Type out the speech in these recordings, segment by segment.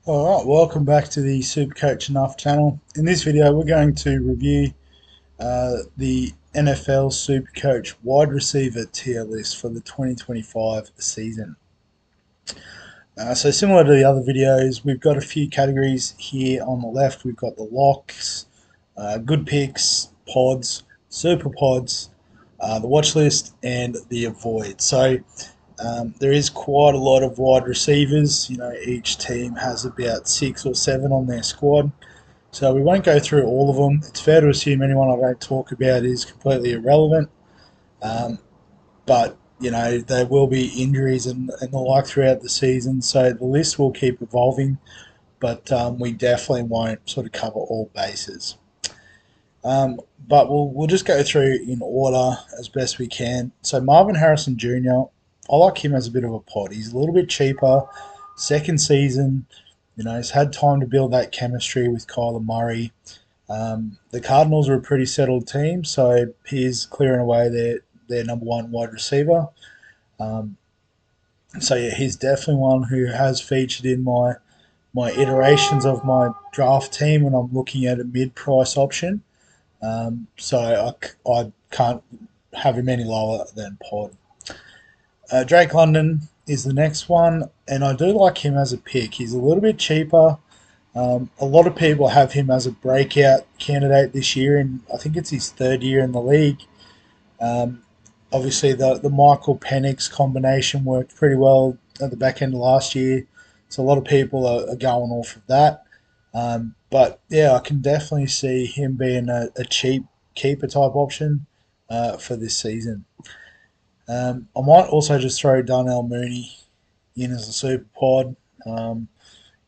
Alright, welcome back to the Supercoach NFL channel. In this video, we're going to review the NFL Supercoach wide receiver tier list for the 2025 season. So similar to the other videos, we've got a few categories here on the left. We've got the locks, good picks, pods, super pods, the watch list, and the avoid. So there is quite a lot of wide receivers. Each team has about 6 or 7 on their squad. So we won't go through all of them. It's fair to assume anyone I don't talk about is completely irrelevant. But there will be injuries and the like throughout the season. So the list will keep evolving, but we definitely won't sort of cover all bases. But we'll just go through in order as best we can. So Marvin Harrison Jr., I like him as a bit of a pod. He's a little bit cheaper. Second season, he's had time to build that chemistry with Kyler Murray. The Cardinals are a pretty settled team, so he's clearing away their number one wide receiver. So yeah, he's definitely one who has featured in my iterations of my draft team when I'm looking at a mid-price option. So I can't have him any lower than pod. Drake London is the next one, and I do like him as a pick. He's a little bit cheaper. A lot of people have him as a breakout candidate this year, and I think it's his third year in the league. Um, Obviously, the Michael Penix combination worked pretty well at the back end of last year, so a lot of people are going off of that. But yeah, I can definitely see him being a cheap keeper type option for this season. I might also just throw Darnell Mooney in as a super pod. Um,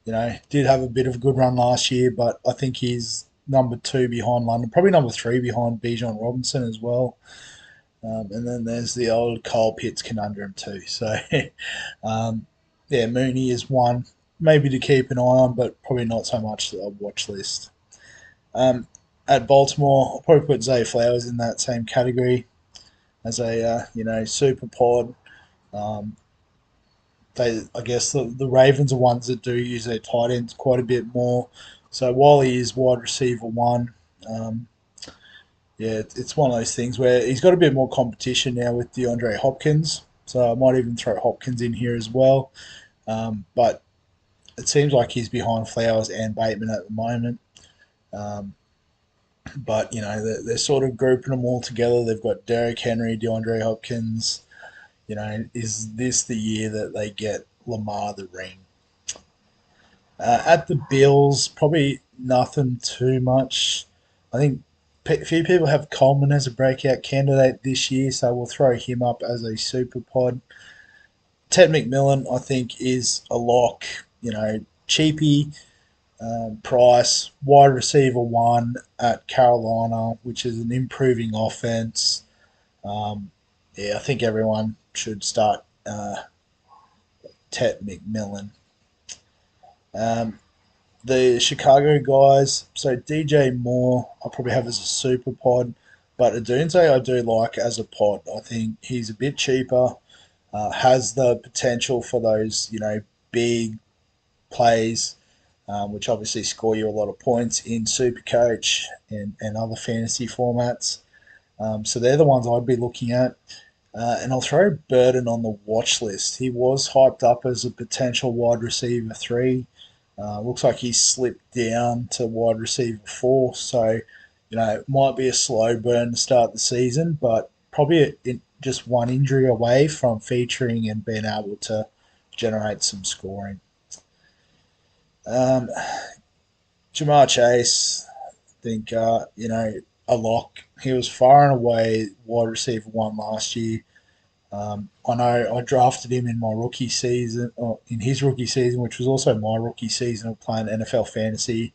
did have a bit of a good run last year, but I think he's number two behind London, probably number three behind Bijan Robinson as well. And then there's the old Kyle Pitts conundrum too. So, yeah, Mooney is one maybe to keep an eye on, but probably not so much the watch list. Um, at Baltimore, I'll probably put Zay Flowers in that same category as a super pod. Um, I guess the Ravens are ones that do use their tight ends quite a bit more. So while he is wide receiver one, um, yeah, it's one of those things where he's got a bit more competition now with DeAndre Hopkins. So I might even throw Hopkins in here as well. But it seems like he's behind Flowers and Bateman at the moment. Um, but they're sort of grouping them all together. They've got Derrick Henry, DeAndre Hopkins. Is this the year that they get Lamar the ring? At the Bills, probably nothing too much. I think a few people have Coleman as a breakout candidate this year, so we'll throw him up as a super pod. Ted McMillan, I think, is a lock. Cheapy price, wide receiver one at Carolina, which is an improving offense. Yeah, I think everyone should start Ted McMillan. Um, the Chicago guys, so DJ Moore, I probably have as a super pod, but Adunze I do like as a pod. I think he's a bit cheaper, has the potential for those big plays, which obviously score you a lot of points in Supercoach and other fantasy formats. So they're the ones I'd be looking at. And I'll throw Burden on the watch list. He was hyped up as a potential wide receiver three. Looks like he's slipped down to wide receiver four. So, it might be a slow burn to start the season, but probably just one injury away from featuring and being able to generate some scoring. Um, Jamar Chase, I think, a lock. He was far and away wide receiver one last year. I know I drafted him in my rookie season, or in his rookie season, which was also my rookie season of playing NFL fantasy,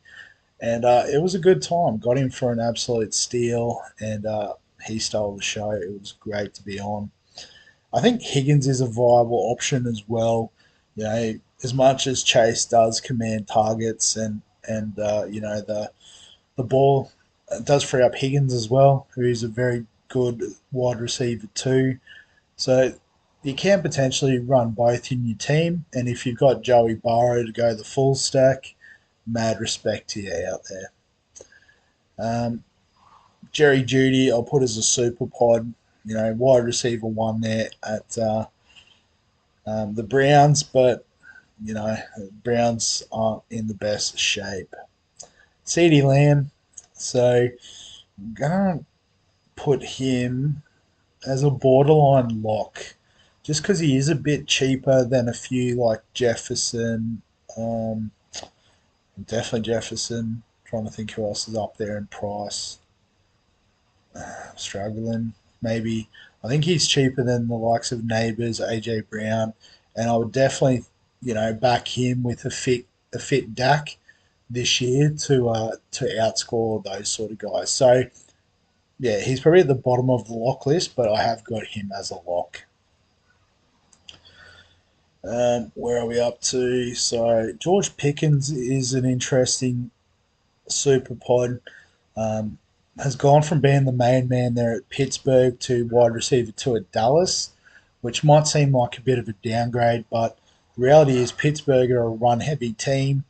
and it was a good time. Got him for an absolute steal, and he stole the show. It was great to be on. I think Higgins is a viable option as well. As much as Chase does command targets and the ball does free up Higgins as well, who is a very good wide receiver too. So you can potentially run both in your team, and if you've got Joey Burrow to go the full stack, mad respect to you out there. Um, Jerry Judy, I'll put as a super pod, wide receiver one there at the Browns, but Browns aren't in the best shape. CeeDee Lamb, so I'm gonna put him as a borderline lock, just because he is a bit cheaper than a few like Jefferson. Um, Definitely Jefferson. Trying to think who else is up there in price. Struggling. Maybe I think he's cheaper than the likes of Neighbours, AJ Brown, and I would definitely, back him with a fit Dak this year to outscore those sort of guys. So yeah, he's probably at the bottom of the lock list, but I have got him as a lock. Where are we up to? So George Pickens is an interesting super pod. Um, has gone from being the main man there at Pittsburgh to wide receiver two at Dallas, which might seem like a bit of a downgrade, but the reality is Pittsburgh are a run heavy team.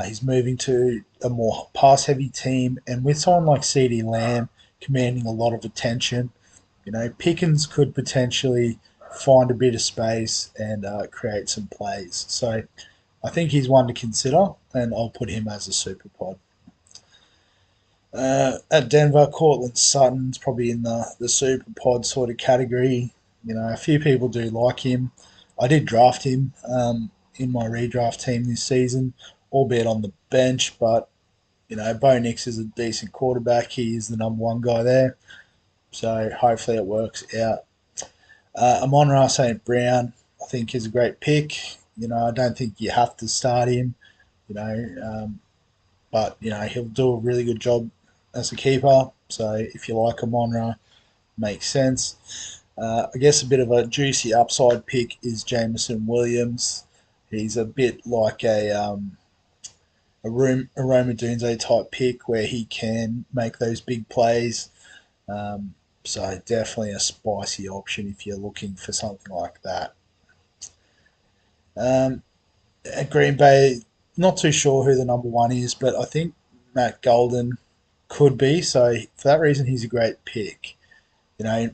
He's moving to a more pass heavy team, and with someone like CeeDee Lamb commanding a lot of attention, Pickens could potentially find a bit of space and create some plays. So I think he's one to consider, and I'll put him as a super pod. At Denver, Cortland Sutton's probably in the super pod sort of category. A few people do like him. I did draft him in my redraft team this season, albeit on the bench, but Bo Nix is a decent quarterback. He is the number one guy there, so hopefully it works out. Amon-Ra St. Brown, I think, is a great pick. I don't think you have to start him. You know, but he'll do a really good job as a keeper. So if you like Amon-Ra, makes sense. I guess a bit of a juicy upside pick is Jameson Williams. He's a bit like a Roma Dunze type pick where he can make those big plays. So definitely a spicy option if you're looking for something like that. At Green Bay, not too sure who the number one is, but I think Matt Golden could be. So for that reason, he's a great pick.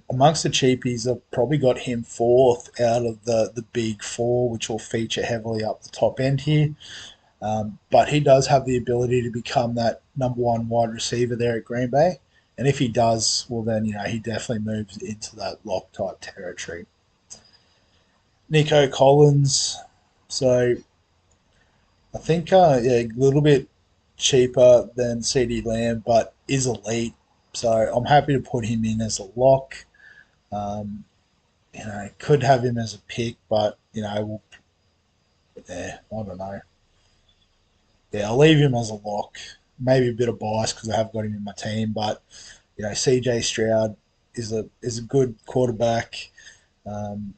Amongst the cheapies, I've probably got him fourth out of the big four, which will feature heavily up the top end here. But he does have the ability to become that number one wide receiver there at Green Bay. And if he does, well, then, he definitely moves into that lock type territory. Nico Collins. So I think, a little bit cheaper than CeeDee Lamb, but is elite. So I'm happy to put him in as a lock. Um, could have him as a pick, but, yeah, I don't know. Yeah, I'll leave him as a lock. Maybe a bit of bias because I have got him in my team, but CJ Stroud is a good quarterback. Um,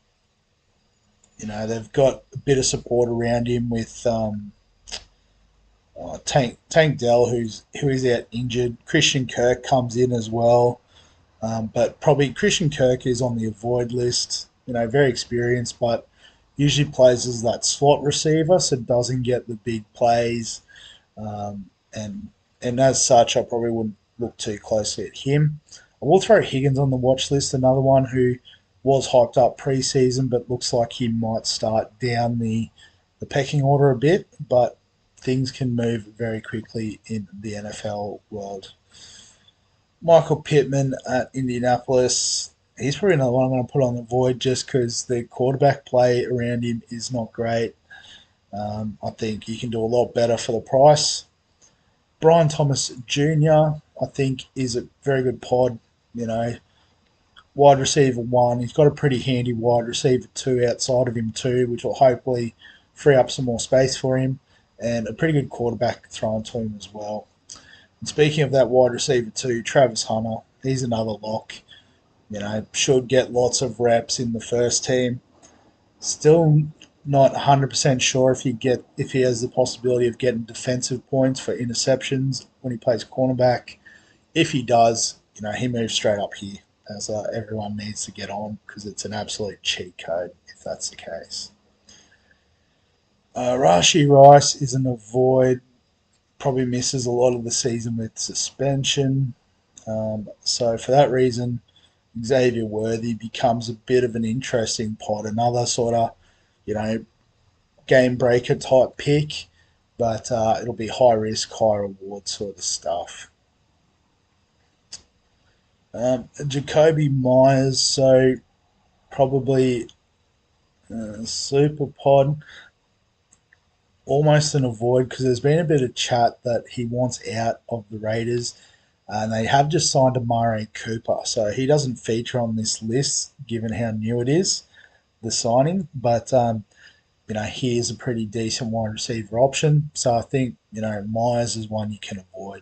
they've got a bit of support around him with Tank Dell, who is out injured. Christian Kirk comes in as well, but probably Christian Kirk is on the avoid list. Very experienced, but usually plays as that slot receiver, so doesn't get the big plays. And as such, I probably wouldn't look too closely at him. I will throw Higgins on the watch list, another one who was hyped up preseason, but looks like he might start down the pecking order a bit. But things can move very quickly in the NFL world. Michael Pittman at Indianapolis. He's probably another one I'm going to put on the void just because the quarterback play around him is not great. I think you can do a lot better for the price. Brian Thomas Jr., I think, is a very good pod. Wide receiver one. He's got a pretty handy wide receiver two outside of him too, which will hopefully free up some more space for him, and a pretty good quarterback thrown to him as well. And speaking of that wide receiver two, Travis Hunter, he's another lock. Should get lots of reps in the first team. Still not 100% sure if he has the possibility of getting defensive points for interceptions when he plays cornerback. If he does, he moves straight up here as everyone needs to get on because it's an absolute cheat code if that's the case. Rashi Rice is an avoid, probably misses a lot of the season with suspension. So for that reason, Xavier Worthy becomes a bit of an interesting pod, another sort of, you know, game breaker type pick, but it'll be high risk, high reward sort of stuff. Jacoby Myers, so probably super pod, almost an avoid because there's been a bit of chat that he wants out of the Raiders, and they have just signed a Murray Cooper, so he doesn't feature on this list given how new it is, the signing, but he is a pretty decent wide receiver option. So I think, Myers is one you can avoid.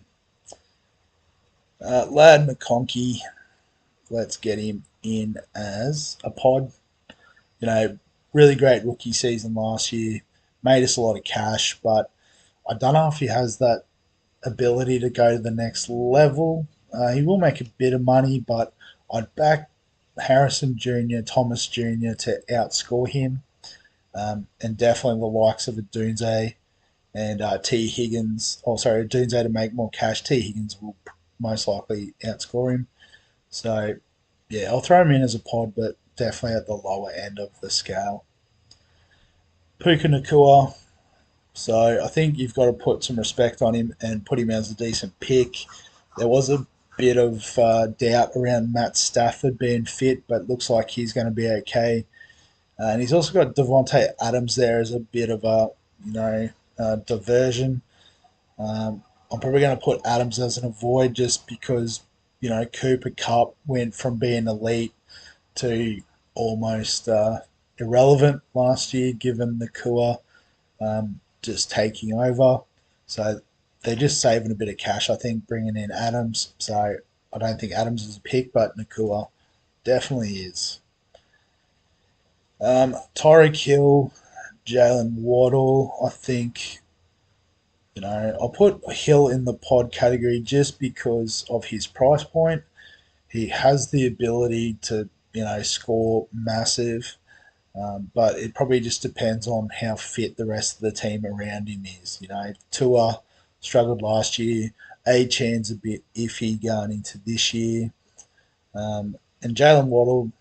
Lad McConkey, let's get him in as a pod. Really great rookie season last year. Made us a lot of cash, but I don't know if he has that ability to go to the next level. He will make a bit of money, but I'd back Harrison Jr., Thomas Jr. to outscore him. And definitely the likes of a Dunze and T. Higgins. Oh, sorry, Dunze to make more cash. T. Higgins will most likely outscore him. So, yeah, I'll throw him in as a pod, but definitely at the lower end of the scale. Puka Nakua. So I think you've got to put some respect on him and put him as a decent pick. There was a bit of doubt around Matt Stafford being fit, but looks like he's going to be okay. And he's also got Devontae Adams there as a bit of a, diversion. I'm probably going to put Adams as an avoid just because, Cooper Cup went from being elite to almost irrelevant last year given the Kua just taking over. So they're just saving a bit of cash, I think, bringing in Adams. So I don't think Adams is a pick, but Nakua definitely is. Tyreek Hill, Jalen Waddle, I think, I'll put Hill in the pod category just because of his price point. He has the ability to, score massive, but it probably just depends on how fit the rest of the team around him is. Tua struggled last year. A-Chan's a bit iffy going into this year. And Jalen Waddle,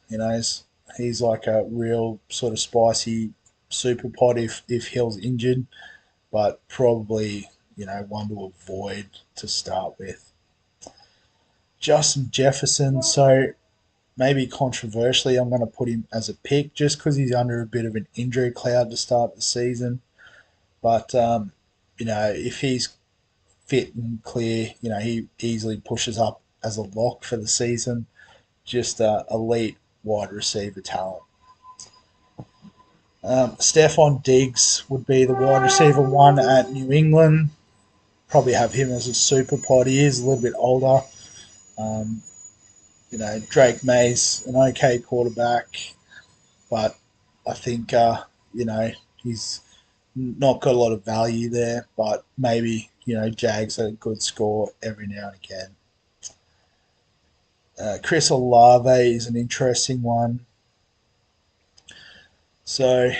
he's like a real sort of spicy super pod if Hill's injured, but probably, one to avoid to start with. Justin Jefferson, so maybe controversially, I'm going to put him as a pick just because he's under a bit of an injury cloud to start the season. But, if he's fit and clear, he easily pushes up as a lock for the season. Just elite wide receiver talent. Stephon Diggs would be the wide receiver one at New England. Probably have him as a super pod. He is a little bit older. Um, Drake May's an okay quarterback, but I think, he's not got a lot of value there, but maybe, Jags a good score every now and again. Chris Olave is an interesting one. So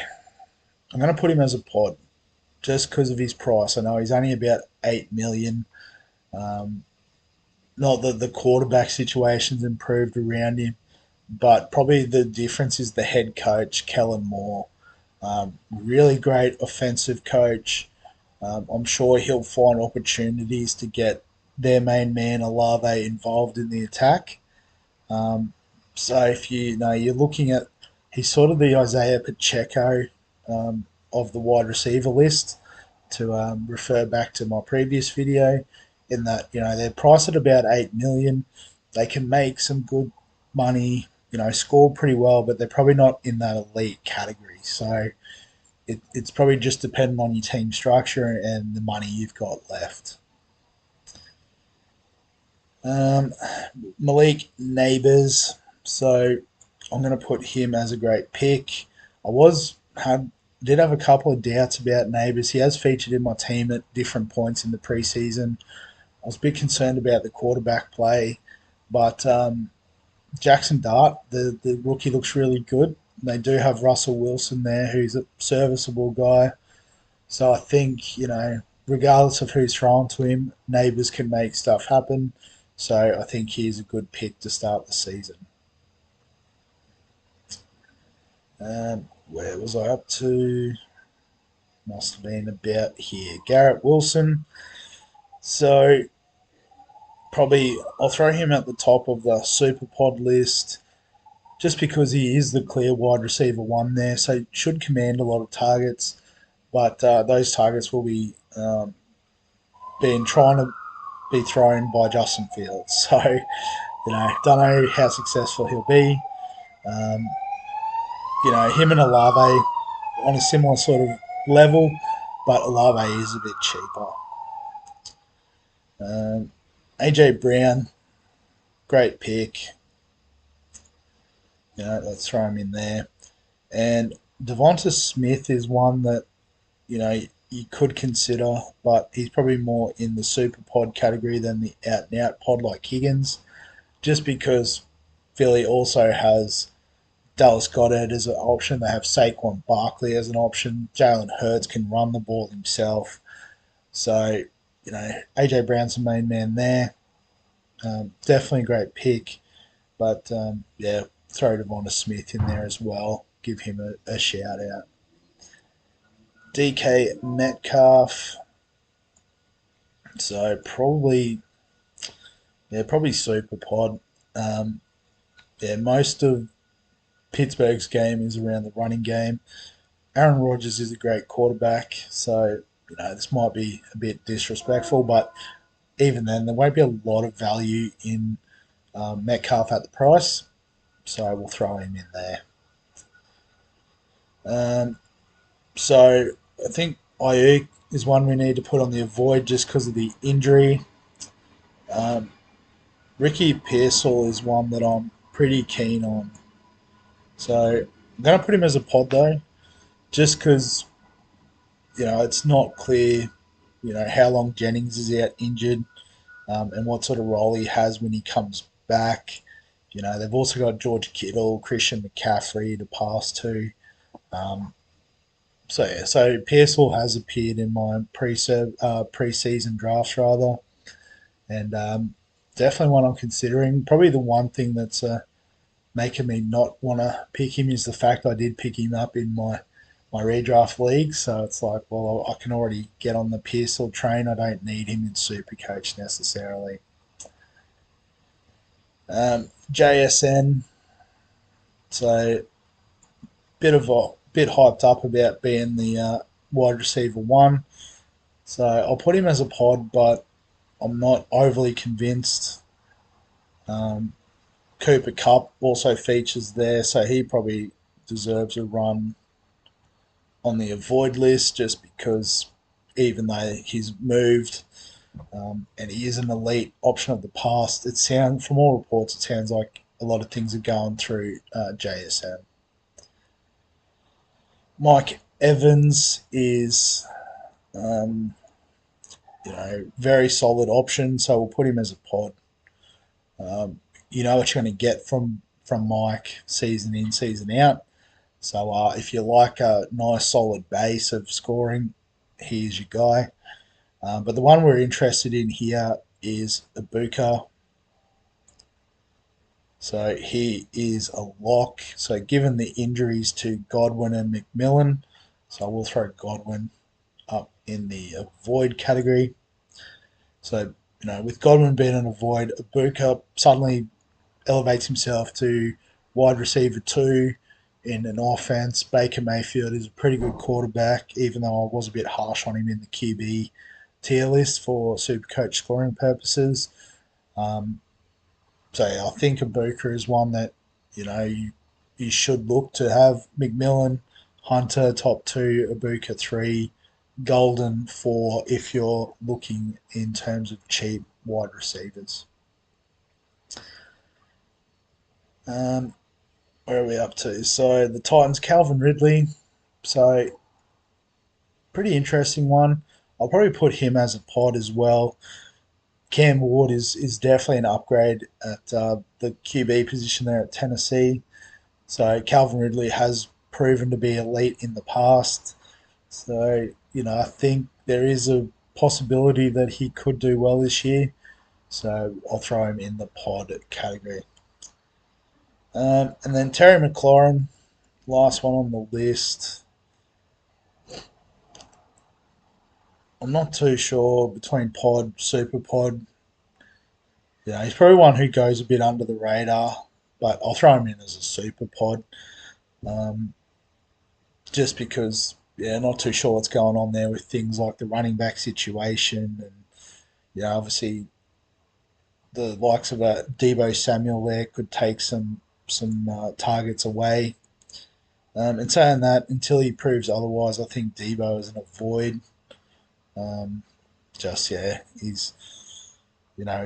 I'm going to put him as a pod just because of his price. I know he's only about 8 million. Not that the quarterback situation's improved around him, but probably the difference is the head coach, Kellen Moore. Really great offensive coach. I'm sure he'll find opportunities to get their main man, Olave, involved in the attack. Um, so if you're looking at, he's sort of the Isaiah Pacheco of the wide receiver list, to refer back to my previous video, in that they're priced at about 8 million. They can make some good money, score pretty well, but they're probably not in that elite category. So it's probably just dependent on your team structure and the money you've got left. Um, Malik Neighbors, so I'm going to put him as a great pick. I was had did have a couple of doubts about Neighbors. He has featured in my team at different points in the preseason. I was a bit concerned about the quarterback play, but Jackson Dart, the rookie, looks really good. They do have Russell Wilson there, who's a serviceable guy. So I think, regardless of who's thrown to him, Neighbours can make stuff happen. So I think he's a good pick to start the season. Where was I up to? Must have been about here. Garrett Wilson. So probably I'll throw him at the top of the super pod list just because he is the clear wide receiver one there. So he should command a lot of targets, but those targets will be being trying to be thrown by Justin Fields. So don't know how successful he'll be. Um, him and Olave on a similar sort of level, but Olave is a bit cheaper. AJ Brown, great pick. Let's throw him in there. And Devonta Smith is one that you could consider, but he's probably more in the super pod category than the out and out pod like Higgins, just because Philly also has Dallas Goddard as an option. They have Saquon Barkley as an option. Jalen Hurts can run the ball himself. So, AJ Brown's the main man there. Definitely a great pick. But, yeah, throw Devonta Smith in there as well. Give him a shout out. DK Metcalf. So probably super pod. Um, yeah, most of Pittsburgh's game is around the running game. Aaron Rodgers is a great quarterback, so this might be a bit disrespectful, but even then, there won't be a lot of value in Metcalf at the price, so we'll throw him in there. Um, so I think Ayuk is one we need to put on the avoid just because of the injury. Um, Ricky Pearsall is one that I'm pretty keen on. So I'm going to put him as a pod though, just because it's not clear how long Jennings is out injured, and what sort of role he has when he comes back. They've also got George Kittle, Christian McCaffrey to pass to. Um, so yeah, so Pearsall has appeared in my pre-season drafts rather, and definitely one I'm considering. Probably the one thing that's making me not want to pick him is the fact I did pick him up in my redraft league. So it's like, well, I can already get on the Pearsall train. I don't need him in Supercoach necessarily. JSN, so bit hyped up about being the wide receiver one. So I'll put him as a pod, but I'm not overly convinced. Um, Cooper Cup also features there, so he probably deserves a run on the avoid list just because even though he's moved and he is an elite option of the past, it sounds from all reports it sounds like a lot of things are going through JSM. Mike Evans is very solid option, so we'll put him as a pod. You know what you're going to get from Mike season in, season out. So if you like a nice solid base of scoring, here's your guy. But the one we're interested in here is Ibuka. So he is a lock. So given the injuries to Godwin and McMillan, so we'll throw Godwin up in the avoid category. So, with Godwin being an avoid, Ibuka suddenly elevates himself to wide receiver two in an offense. Baker Mayfield is a pretty good quarterback, even though I was a bit harsh on him in the QB tier list for Supercoach scoring purposes. Um, so yeah, I think Ibuka is one that you should look to have McMillan, Hunter top two, Ibuka three, Golden four if you're looking in terms of cheap wide receivers. Um, where are we up to? So the Titans, Calvin Ridley. So pretty interesting one. I'll probably put him as a pod as well. Cam Ward is definitely an upgrade at the QB position there at Tennessee. So Calvin Ridley has proven to be elite in the past. So, I think there is a possibility that he could do well this year. So I'll throw him in the pod category. And then Terry McLaurin, last one on the list. I'm not too sure between pod, super pod. He's probably one who goes a bit under the radar, but I'll throw him in as a super pod. Um, just because, not too sure what's going on there with things like the running back situation and, obviously the likes of a Debo Samuel there could take some targets away. And saying that, until he proves otherwise, I think Debo is an avoid. Um, he's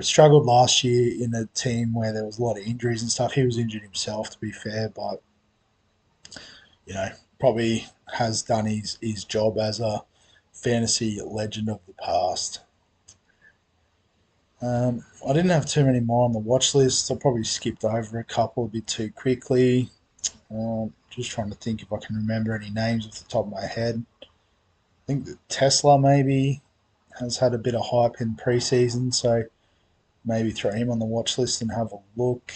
struggled last year in a team where there was a lot of injuries and stuff. He was injured himself, to be fair, but you know probably has done his job as a fantasy legend of the past. I didn't have too many more on the watch list. I probably skipped over a couple a bit too quickly. Just trying to think if I can remember any names off the top of my head. I think that Tesla maybe has had a bit of hype in preseason, so maybe throw him on the watch list and have a look.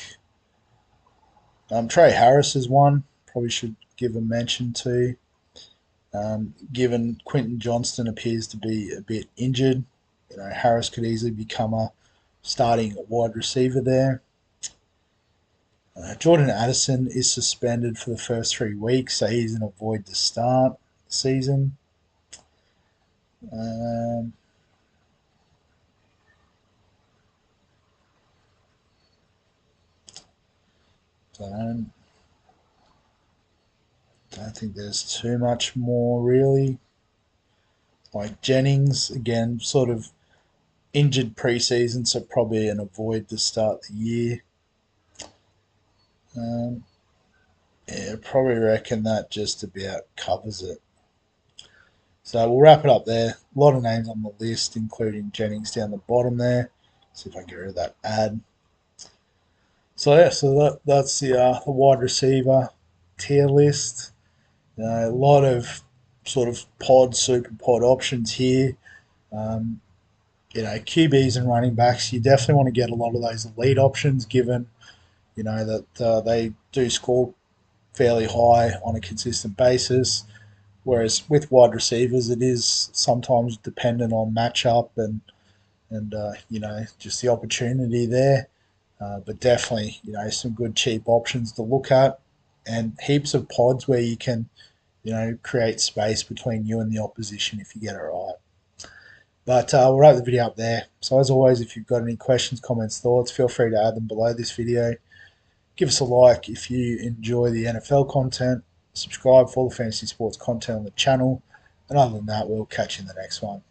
Trey Harris is one. Probably should give a mention to. Given Quinton Johnston appears to be a bit injured, Harris could easily become a starting wide receiver there. Jordan Addison is suspended for the first 3 weeks, so he's an avoid to start the season. Um, don't, don't think there's too much more really. Like Jennings, again, sort of injured preseason, so probably an avoid to start the year. Um, yeah, probably reckon that just about covers it. So we'll wrap it up there. A lot of names on the list, including Jennings down the bottom there. See if I can get rid of that ad. So yeah, that's the wide receiver tier list. A lot of sort of pod, super pod options here. Um, QBs and running backs, you definitely want to get a lot of those elite options given, that they do score fairly high on a consistent basis. Whereas with wide receivers, it is sometimes dependent on matchup and just the opportunity there. But definitely, some good cheap options to look at, and heaps of pods where you can, create space between you and the opposition if you get it right. But we'll wrap the video up there. So as always, if you've got any questions, comments, thoughts, feel free to add them below this video. Give us a like if you enjoy the NFL content. Subscribe for all the fantasy sports content on the channel. And other than that, we'll catch you in the next one.